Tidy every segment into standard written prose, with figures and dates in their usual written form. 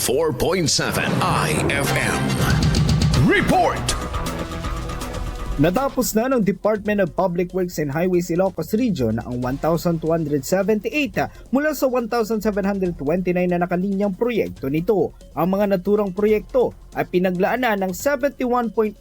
4.7 IFM Report. Natapos na ng Department of Public Works and Highways Ilocos Region ang 1,278 mula sa 1,729 na nakalinyang proyekto nito. Ang mga naturang proyekto ay pinaglaanan ng 71.86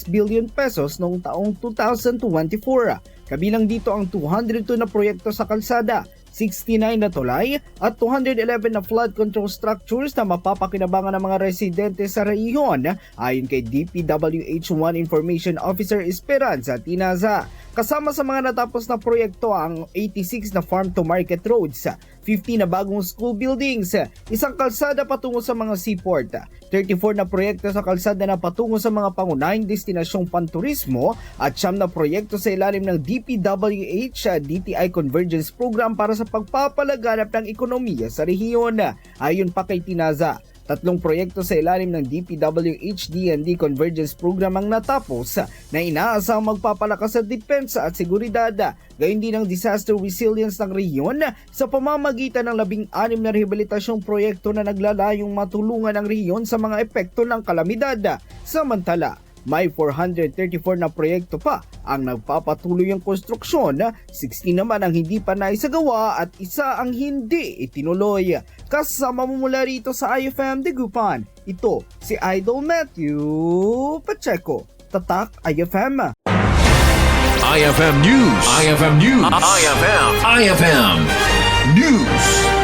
billion pesos noong taong 2024. Kabilang dito ang 202 na proyekto sa kalsada, 69 na tulay at 211 na flood control structures na mapapakinabangan ng mga residente sa rehiyon ayon kay DPWH-1 Information Officer Esperanza Tinaza. Kasama sa mga natapos na proyekto ang 86 na farm to market roads, 50 na bagong school buildings, isang kalsada patungo sa mga seaport, 34 na proyekto sa kalsada na patungo sa mga pangunahing destinasyong panturismo at 9 na proyekto sa ilalim ng DPWH DTI Convergence Program para sa pagpapalaganap ng ekonomiya sa rehiyon. Ayon pa kay Tinaza, 3 proyekto sa ilalim ng DPWH DND Convergence Program ang natapos na inaasang magpapalakas sa depensa at seguridad, gayon din ang disaster resilience ng rehiyon sa pamamagitan ng 16 na rehabilitasyong proyekto na naglalayong matulungan ang rehiyon sa mga epekto ng kalamidad. Samantala, may 434 na proyekto pa ang nagpapatuloy ang konstruksyon, 16 naman ang hindi pa naisagawa at isa ang hindi itinuloy. Kasama mo mula rito sa IFM Dagupan, ito si Idol Matthew Pacheco. Tatak IFM. IFM News. IFM News. IFM News.